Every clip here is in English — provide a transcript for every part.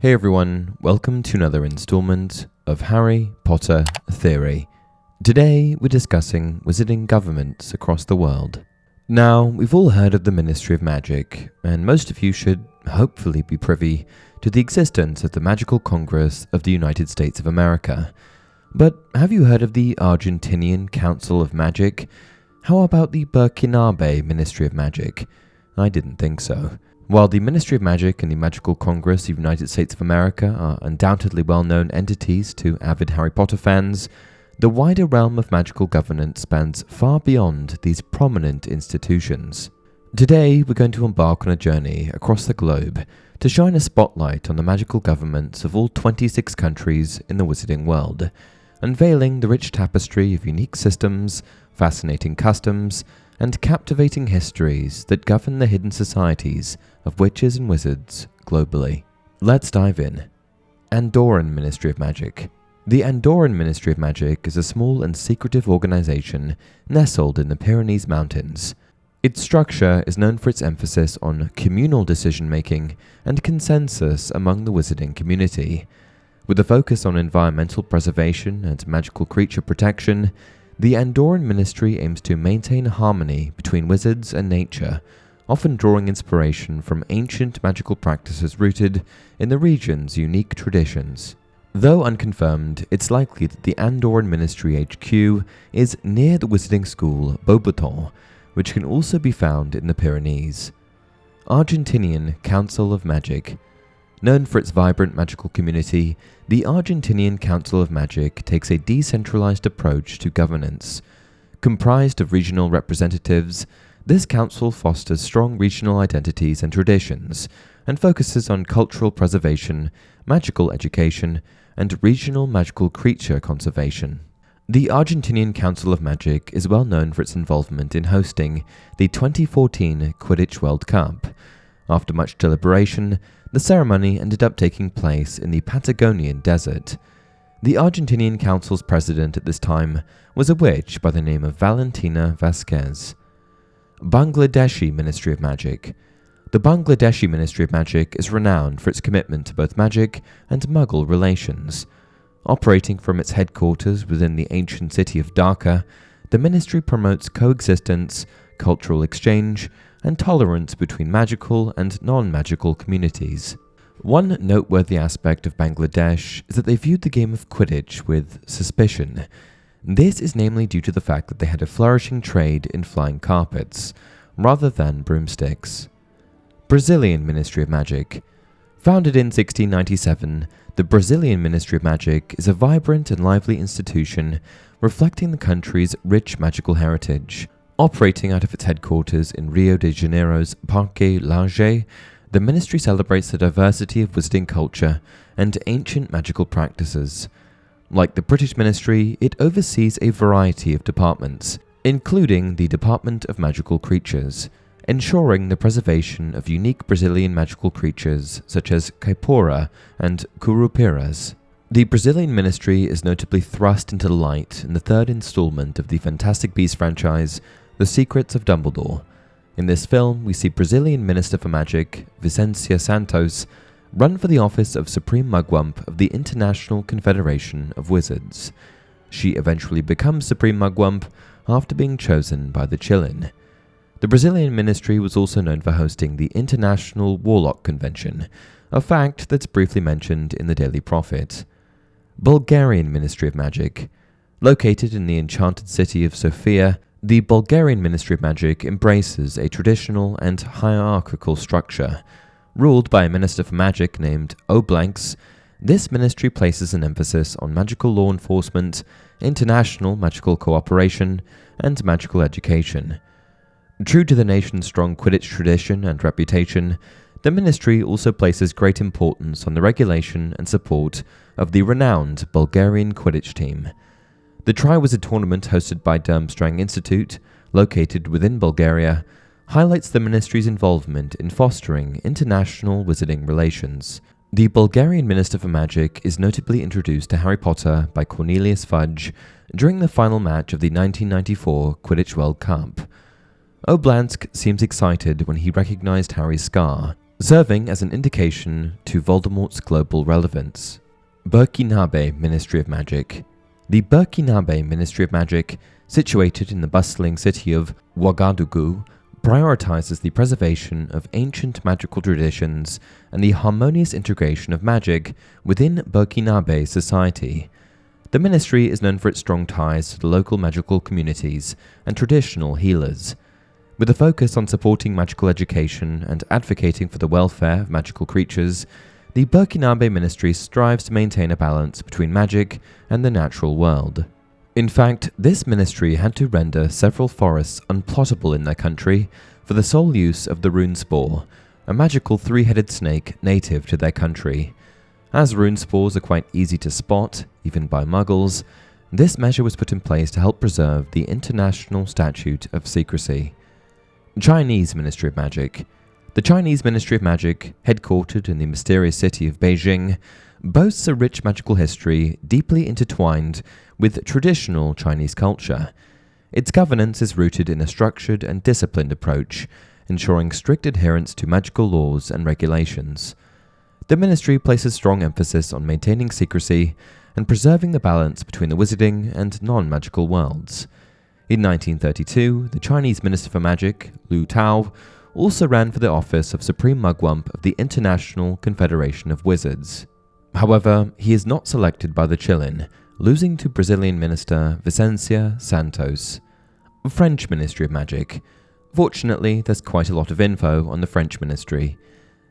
Hey everyone, welcome to another installment of Harry Potter Theory. Today we're discussing wizarding governments across the world. Now, we've all heard of the Ministry of Magic, and most of you should hopefully be privy to the existence of the Magical Congress of the United States of America. But have you heard of the Argentinian Council of Magic? How about the Burkinabé Ministry of Magic? I didn't think so. While the Ministry of Magic and the Magical Congress of the United States of America are undoubtedly well-known entities to avid Harry Potter fans, the wider realm of magical governance spans far beyond these prominent institutions. Today, we're going to embark on a journey across the globe to shine a spotlight on the magical governments of all 26 countries in the wizarding world, unveiling the rich tapestry of unique systems, fascinating customs, and captivating histories that govern the hidden societies of witches and wizards globally. Let's dive in. Andorran Ministry of Magic. The Andorran Ministry of Magic is a small and secretive organization nestled in the Pyrenees Mountains. Its structure is known for its emphasis on communal decision-making and consensus among the wizarding community. With a focus on environmental preservation and magical creature protection, the Andorran Ministry aims to maintain harmony between wizards and nature, often drawing inspiration from ancient magical practices rooted in the region's unique traditions. Though unconfirmed, it's likely that the Andorran Ministry HQ is near the wizarding school Beauxbatons, which can also be found in the Pyrenees. Argentinian Council of Magic. Known for its vibrant magical community, the Argentinian Council of Magic takes a decentralized approach to governance. Comprised of regional representatives, this council fosters strong regional identities and traditions, and focuses on cultural preservation, magical education, and regional magical creature conservation. The Argentinian Council of Magic is well known for its involvement in hosting the 2014 Quidditch World Cup. After much deliberation, the ceremony ended up taking place in the Patagonian desert. The Argentinian Council's president at this time was a witch by the name of Valentina Vasquez. Bangladeshi Ministry of Magic. The Bangladeshi Ministry of Magic is renowned for its commitment to both magic and Mughal relations. Operating from its headquarters within the ancient city of Dhaka, the ministry promotes coexistence, cultural exchange, and tolerance between magical and non-magical communities. One noteworthy aspect of Bangladesh is that they viewed the game of Quidditch with suspicion. This is namely due to the fact that they had a flourishing trade in flying carpets, rather than broomsticks. Brazilian Ministry of Magic. Founded in 1697, the Brazilian Ministry of Magic is a vibrant and lively institution reflecting the country's rich magical heritage. Operating out of its headquarters in Rio de Janeiro's Parque Lage, the ministry celebrates the diversity of wizarding culture and ancient magical practices. Like the British Ministry, it oversees a variety of departments, including the Department of Magical Creatures, ensuring the preservation of unique Brazilian magical creatures such as Caipora and Curupiras. The Brazilian Ministry is notably thrust into the light in the third installment of the Fantastic Beasts franchise, The Secrets of Dumbledore. In this film, we see Brazilian Minister for Magic, Vicencia Santos, run for the office of Supreme Mugwump of the International Confederation of Wizards. She eventually becomes Supreme Mugwump after being chosen by the Chillin. The Brazilian Ministry was also known for hosting the International Warlock Convention, a fact that's briefly mentioned in the Daily Prophet. Bulgarian Ministry of Magic. Located in the enchanted city of Sofia, the Bulgarian Ministry of Magic embraces a traditional and hierarchical structure. Ruled by a Minister for Magic named Oblanks, this ministry places an emphasis on magical law enforcement, international magical cooperation, and magical education. True to the nation's strong Quidditch tradition and reputation, the ministry also places great importance on the regulation and support of the renowned Bulgarian Quidditch team. The Triwizard Tournament hosted by Durmstrang Institute, located within Bulgaria, highlights the ministry's involvement in fostering international wizarding relations. The Bulgarian Minister for Magic is notably introduced to Harry Potter by Cornelius Fudge during the final match of the 1994 Quidditch World Cup. Oblansk seems excited when he recognized Harry's scar. serving as an indication to Voldemort's global relevance. Burkinabé Ministry of Magic. The Burkinabé Ministry of Magic, situated in the bustling city of Ouagadougou, prioritizes the preservation of ancient magical traditions and the harmonious integration of magic within Burkinabé society. The ministry is known for its strong ties to the local magical communities and traditional healers. With a focus on supporting magical education and advocating for the welfare of magical creatures, the Burkinabé Ministry strives to maintain a balance between magic and the natural world. In fact, this ministry had to render several forests unplottable in their country for the sole use of the rune spore, a magical three-headed snake native to their country. As rune spores are quite easy to spot, even by muggles, this measure was put in place to help preserve the International Statute of Secrecy. Chinese Ministry of Magic. The Chinese Ministry of Magic, headquartered in the mysterious city of Beijing, boasts a rich magical history deeply intertwined with traditional Chinese culture. Its governance is rooted in a structured and disciplined approach, ensuring strict adherence to magical laws and regulations. The ministry places strong emphasis on maintaining secrecy and preserving the balance between the wizarding and non-magical worlds. In 1932, the Chinese Minister for Magic, Lu Tao, also ran for the office of Supreme Mugwump of the International Confederation of Wizards. However, he is not selected by the Chilin, losing to Brazilian Minister Vicencia Santos. French Ministry of Magic. Fortunately, there's quite a lot of info on the French Ministry.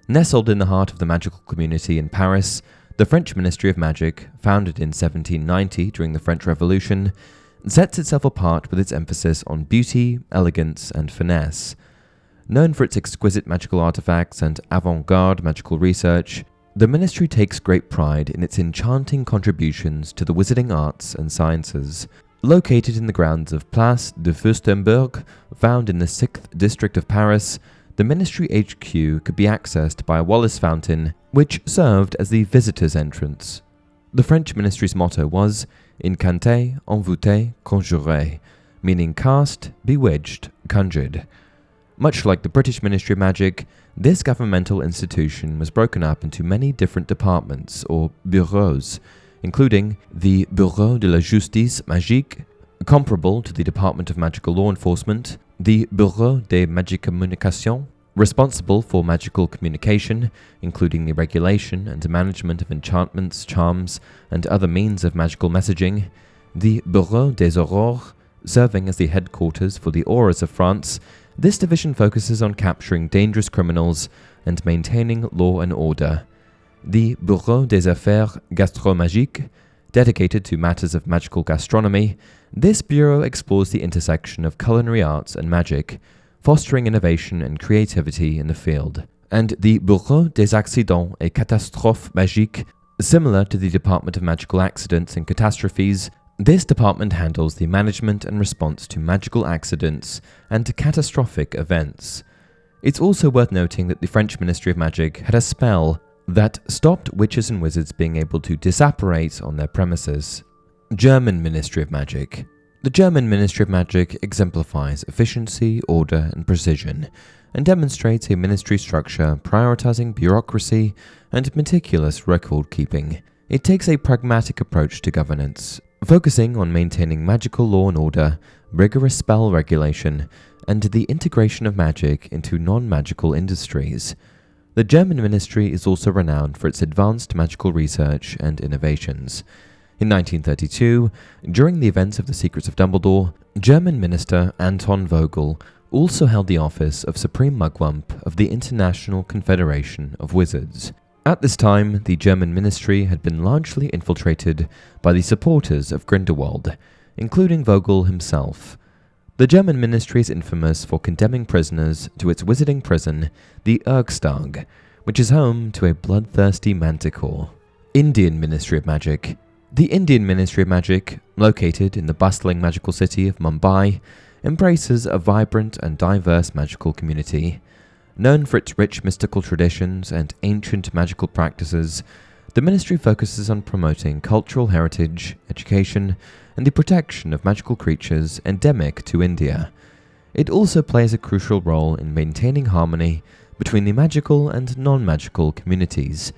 Nestled in the heart of the magical community in Paris, the French Ministry of Magic, founded in 1790 during the French Revolution, sets itself apart with its emphasis on beauty, elegance, and finesse. Known for its exquisite magical artifacts and avant-garde magical research, the ministry takes great pride in its enchanting contributions to the wizarding arts and sciences. Located in the grounds of Place de Furstenberg, found in the 6th district of Paris, the ministry HQ could be accessed by a Wallace fountain, which served as the visitor's entrance. The French ministry's motto was Incanté, envoûté, conjuré, meaning cast, bewitched, conjured. Much like the British Ministry of Magic, this governmental institution was broken up into many different departments, or bureaux, including the Bureau de la Justice Magique, comparable to the Department of Magical Law Enforcement, the Bureau de Magique Communication, responsible for magical communication, including the regulation and management of enchantments, charms, and other means of magical messaging, the Bureau des Aurores, serving as the headquarters for the Auras of France. This division focuses on capturing dangerous criminals and maintaining law and order. The Bureau des Affaires Gastromagiques, dedicated to matters of magical gastronomy, this bureau explores the intersection of culinary arts and magic, fostering innovation and creativity in the field. And the Bureau des Accidents et Catastrophes Magiques, similar to the Department of Magical Accidents and Catastrophes, this department handles the management and response to magical accidents and catastrophic events. It's also worth noting that the French Ministry of Magic had a spell that stopped witches and wizards being able to disapparate on their premises. German Ministry of Magic. The German Ministry of Magic exemplifies efficiency, order, and precision, and demonstrates a ministry structure prioritizing bureaucracy and meticulous record-keeping. It takes a pragmatic approach to governance, focusing on maintaining magical law and order, rigorous spell regulation, and the integration of magic into non-magical industries. The German ministry is also renowned for its advanced magical research and innovations. In 1932, during the events of the Secrets of Dumbledore, German Minister Anton Vogel also held the office of Supreme Mugwump of the International Confederation of Wizards. At this time, the German ministry had been largely infiltrated by the supporters of Grindelwald, including Vogel himself. The German ministry is infamous for condemning prisoners to its wizarding prison, the Ergstag, which is home to a bloodthirsty manticore. Indian Ministry of Magic. The Indian Ministry of Magic, located in the bustling magical city of Mumbai, embraces a vibrant and diverse magical community. Known for its rich mystical traditions and ancient magical practices, the ministry focuses on promoting cultural heritage, education, and the protection of magical creatures endemic to India. It also plays a crucial role in maintaining harmony between the magical and non-magical communities,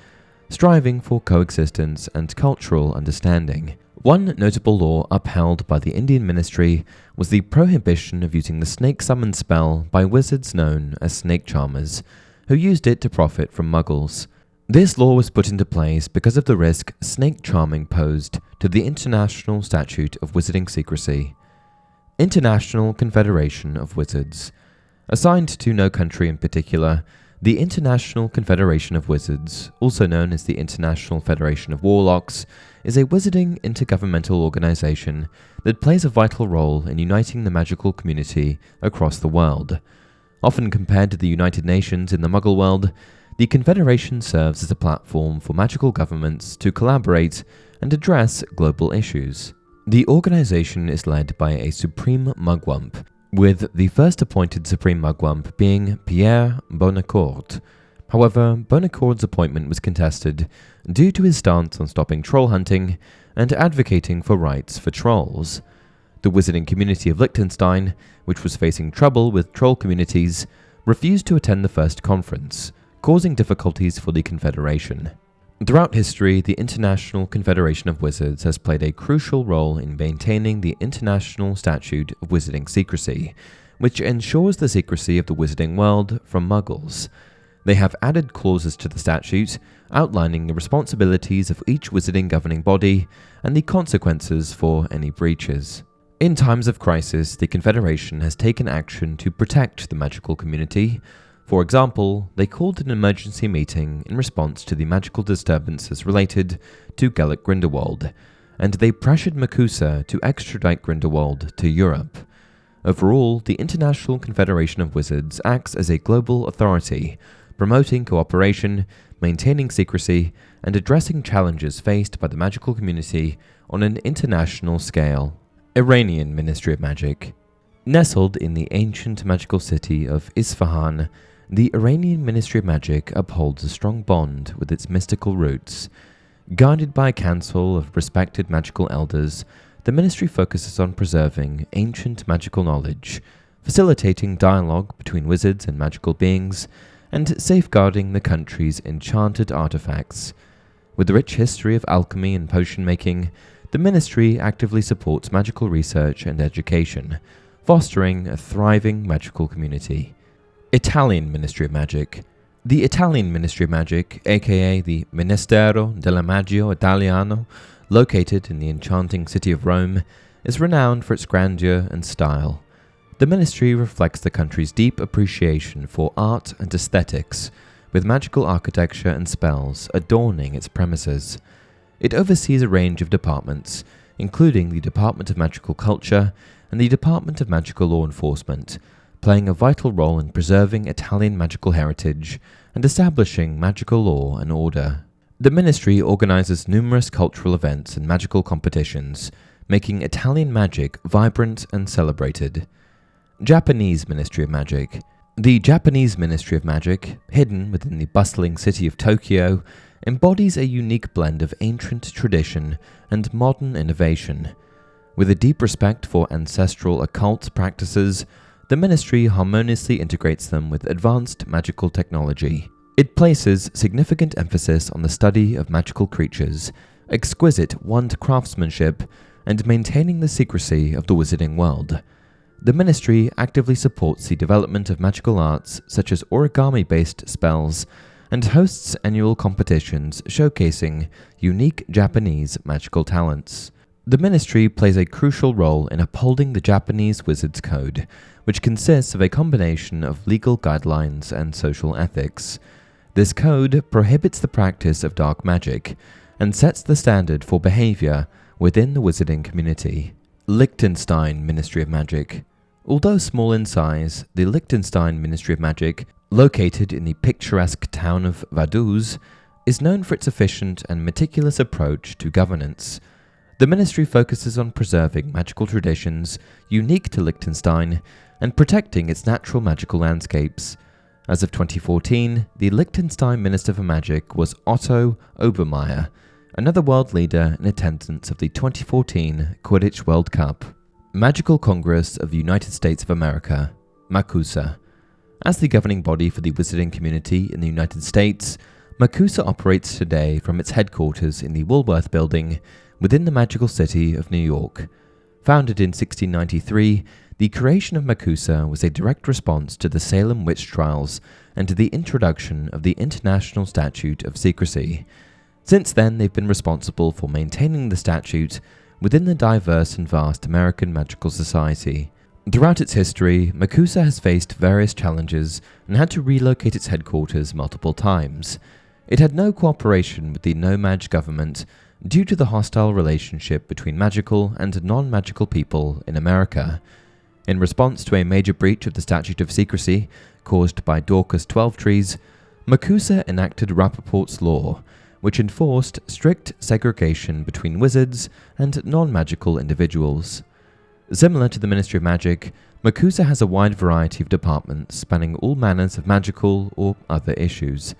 striving for coexistence and cultural understanding. One notable law upheld by the Indian ministry was the prohibition of using the snake summon spell by wizards known as snake charmers, who used it to profit from muggles. This law was put into place because of the risk snake charming posed to the International Statute of Wizarding Secrecy. International Confederation of Wizards. Assigned to no country in particular, the International Confederation of Wizards, also known as the International Federation of Warlocks, is a wizarding intergovernmental organization that plays a vital role in uniting the magical community across the world. Often compared to the United Nations in the Muggle world, the Confederation serves as a platform for magical governments to collaborate and address global issues. The organization is led by a Supreme Mugwump, with the first appointed Supreme Mugwump being Pierre Bonacourt. However, Bonacourt's appointment was contested due to his stance on stopping troll hunting and advocating for rights for trolls. The wizarding community of Liechtenstein, which was facing trouble with troll communities, refused to attend the first conference, causing difficulties for the Confederation. Throughout history, the International Confederation of Wizards has played a crucial role in maintaining the International Statute of Wizarding Secrecy, which ensures the secrecy of the wizarding world from muggles. They have added clauses to the statute outlining the responsibilities of each wizarding governing body and the consequences for any breaches. In times of crisis, the Confederation has taken action to protect the magical community. For example, they called an emergency meeting in response to the magical disturbances related to Gellert Grindelwald, and they pressured Makusa to extradite Grindelwald to Europe. Overall, the International Confederation of Wizards acts as a global authority, promoting cooperation, maintaining secrecy, and addressing challenges faced by the magical community on an international scale. Iranian Ministry of Magic. Nestled in the ancient magical city of Isfahan, the Iranian Ministry of Magic upholds a strong bond with its mystical roots. Guided by a council of respected magical elders, the ministry focuses on preserving ancient magical knowledge, facilitating dialogue between wizards and magical beings, and safeguarding the country's enchanted artifacts. With a rich history of alchemy and potion making, the ministry actively supports magical research and education, fostering a thriving magical community. Italian Ministry of Magic. The Italian Ministry of Magic, aka the Ministero della Magia Italiano, located in the enchanting city of Rome, is renowned for its grandeur and style. The ministry reflects the country's deep appreciation for art and aesthetics, with magical architecture and spells adorning its premises. It oversees a range of departments, including the Department of Magical Culture and the Department of Magical Law Enforcement, playing a vital role in preserving Italian magical heritage and establishing magical law and order. The ministry organizes numerous cultural events and magical competitions, making Italian magic vibrant and celebrated. Japanese Ministry of Magic. The Japanese Ministry of Magic, hidden within the bustling city of Tokyo, embodies a unique blend of ancient tradition and modern innovation. With a deep respect for ancestral occult practices, the ministry harmoniously integrates them with advanced magical technology. It places significant emphasis on the study of magical creatures, exquisite wand craftsmanship, and maintaining the secrecy of the wizarding world. The ministry actively supports the development of magical arts such as origami-based spells and hosts annual competitions showcasing unique Japanese magical talents. The ministry plays a crucial role in upholding the Japanese Wizards Code, which consists of a combination of legal guidelines and social ethics. This code prohibits the practice of dark magic and sets the standard for behavior within the wizarding community. Liechtenstein Ministry of Magic. Although small in size, the Liechtenstein Ministry of Magic, located in the picturesque town of Vaduz, is known for its efficient and meticulous approach to governance. The ministry focuses on preserving magical traditions unique to Liechtenstein and protecting its natural magical landscapes. As of 2014, the Liechtenstein Minister for Magic was Otto Obermeier, another world leader in attendance of the 2014 Quidditch World Cup. Magical Congress of the United States of America, MACUSA. As the governing body for the wizarding community in the United States, MACUSA operates today from its headquarters in the Woolworth Building within the magical city of New York. Founded in 1693, the creation of MACUSA was a direct response to the Salem witch trials and to the introduction of the International Statute of Secrecy. Since then, they've been responsible for maintaining the statute within the diverse and vast American magical society. Throughout its history, MACUSA has faced various challenges and had to relocate its headquarters multiple times. It had no cooperation with the no-maj government due to the hostile relationship between magical and non-magical people in America. In response to a major breach of the Statute of Secrecy caused by Dorcas Twelvetrees, MACUSA enacted Rappaport's Law, which enforced strict segregation between wizards and non-magical individuals. Similar to the Ministry of Magic, MACUSA has a wide variety of departments spanning all manners of magical or other issues.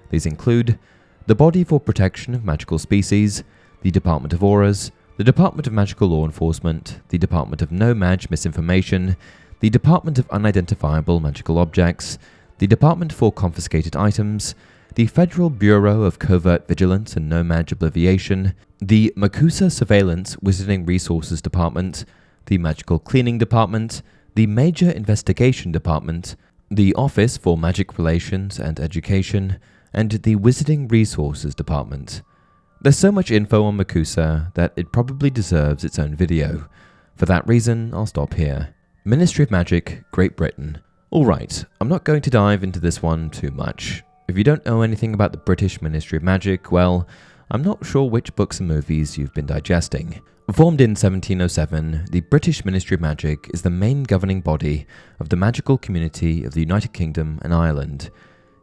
These include the Body for Protection of Magical Species, the Department of Auras, the Department of Magical Law Enforcement, the Department of No-Maj Misinformation, the Department of Unidentifiable Magical Objects, the Department for Confiscated Items, the Federal Bureau of Covert Vigilance and No-Maj Obliviation, the MACUSA Surveillance Wizarding Resources Department, the Magical Cleaning Department, the Major Investigation Department, the Office for Magic Relations and Education, and the Wizarding Resources Department. There's so much info on MACUSA that it probably deserves its own video. For that reason, I'll stop here. Ministry of Magic, Great Britain. Alright, I'm not going to dive into this one too much. If you don't know anything about the British Ministry of Magic, well, I'm not sure which books and movies you've been digesting. Formed in 1707, the British Ministry of Magic is the main governing body of the magical community of the United Kingdom and Ireland.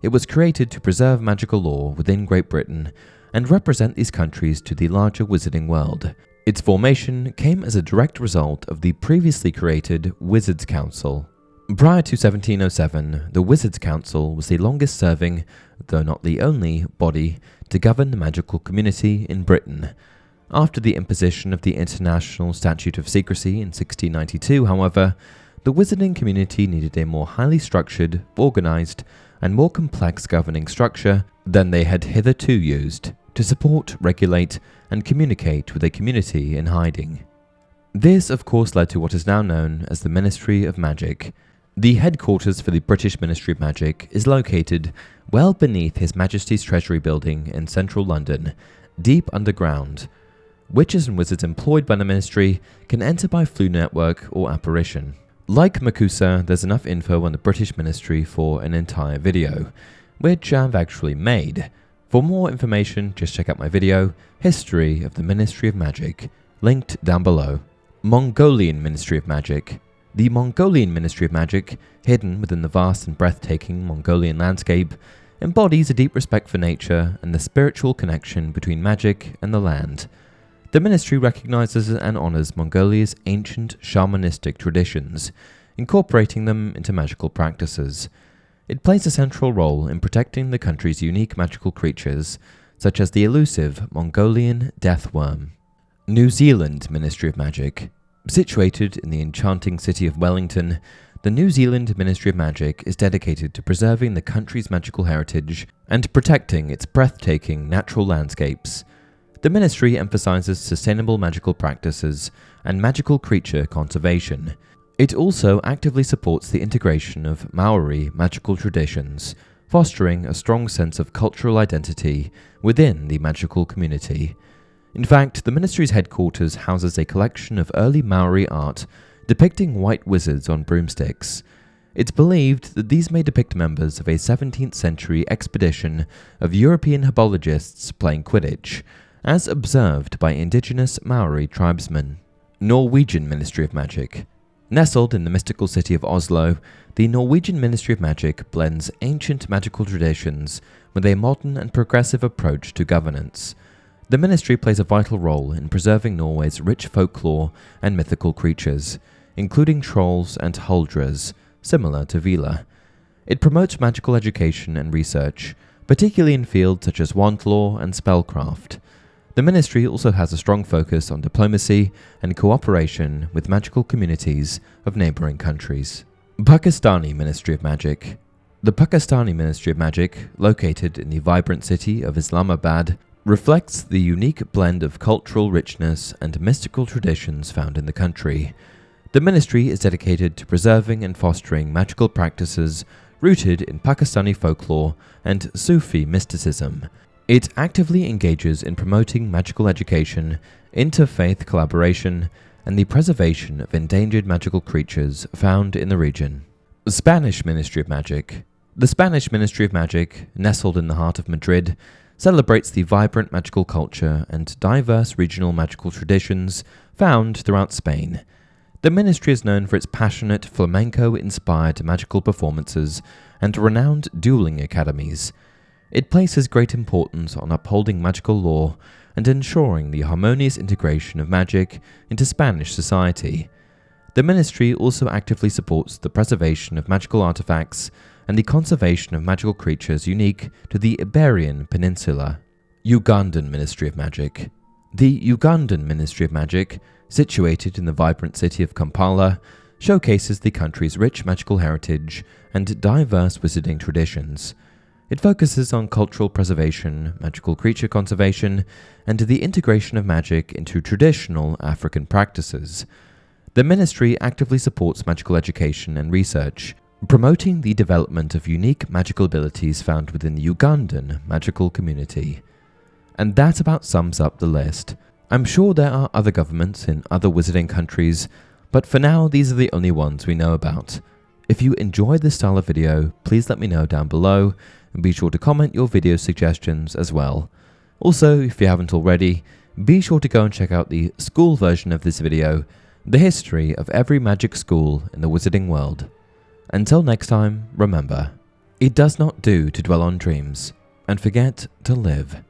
It was created to preserve magical law within Great Britain and represent these countries to the larger wizarding world. Its formation came as a direct result of the previously created Wizards' Council. Prior to 1707, the Wizards' Council was the longest-serving, though not the only, body to govern the magical community in Britain. After the imposition of the International Statute of Secrecy in 1692, however, the wizarding community needed a more highly structured, organized, and more complex governing structure than they had hitherto used to support, regulate, and communicate with a community in hiding. This, of course, led to what is now known as the Ministry of Magic. The headquarters for the British Ministry of Magic is located well beneath His Majesty's Treasury Building in central London, deep underground. Witches and wizards employed by the ministry can enter by Floo network or apparition. Like MACUSA, there's enough info on the British Ministry for an entire video, which I've actually made. For more information, just check out my video, History of the Ministry of Magic, linked down below. Mongolian Ministry of Magic. The Mongolian Ministry of Magic, hidden within the vast and breathtaking Mongolian landscape, embodies a deep respect for nature and the spiritual connection between magic and the land. The ministry recognizes and honors Mongolia's ancient shamanistic traditions, incorporating them into magical practices. It plays a central role in protecting the country's unique magical creatures, such as the elusive Mongolian deathworm. New Zealand Ministry of Magic. Situated in the enchanting city of Wellington, the New Zealand Ministry of Magic is dedicated to preserving the country's magical heritage and protecting its breathtaking natural landscapes. The ministry emphasizes sustainable magical practices and magical creature conservation. It also actively supports the integration of Maori magical traditions, fostering a strong sense of cultural identity within the magical community. In fact, the ministry's headquarters houses a collection of early Maori art depicting white wizards on broomsticks. It's believed that these may depict members of a 17th century expedition of European herbologists playing Quidditch, as observed by indigenous Maori tribesmen. Norwegian Ministry of Magic. Nestled in the mystical city of Oslo, the Norwegian Ministry of Magic blends ancient magical traditions with a modern and progressive approach to governance. The ministry plays a vital role in preserving Norway's rich folklore and mythical creatures, including trolls and huldras, similar to Vila. It promotes magical education and research, particularly in fields such as wand lore and spellcraft. The ministry also has a strong focus on diplomacy and cooperation with magical communities of neighboring countries. Pakistani Ministry of Magic. The Pakistani Ministry of Magic, located in the vibrant city of Islamabad, reflects the unique blend of cultural richness and mystical traditions found in the country. The ministry is dedicated to preserving and fostering magical practices rooted in Pakistani folklore and Sufi mysticism. It actively engages in promoting magical education, interfaith collaboration, and the preservation of endangered magical creatures found in the region. The Spanish Ministry of Magic. The Spanish Ministry of Magic, nestled in the heart of Madrid, celebrates the vibrant magical culture and diverse regional magical traditions found throughout Spain. The ministry is known for its passionate flamenco-inspired magical performances and renowned dueling academies. It places great importance on upholding magical law and ensuring the harmonious integration of magic into Spanish society. The ministry also actively supports the preservation of magical artifacts and the conservation of magical creatures unique to the Iberian Peninsula. Ugandan Ministry of Magic. The Ugandan Ministry of Magic, situated in the vibrant city of Kampala, showcases the country's rich magical heritage and diverse wizarding traditions. It focuses on cultural preservation, magical creature conservation, and the integration of magic into traditional African practices. The ministry actively supports magical education and research, promoting the development of unique magical abilities found within the Ugandan magical community. And that about sums up the list. I'm sure there are other governments in other wizarding countries, but for now these are the only ones we know about. If you enjoyed this style of video, please let me know down below, and be sure to comment your video suggestions as well. Also, if you haven't already, be sure to go and check out the school version of this video, the history of every magic school in the wizarding world. Until next time, remember, it does not do to dwell on dreams and forget to live.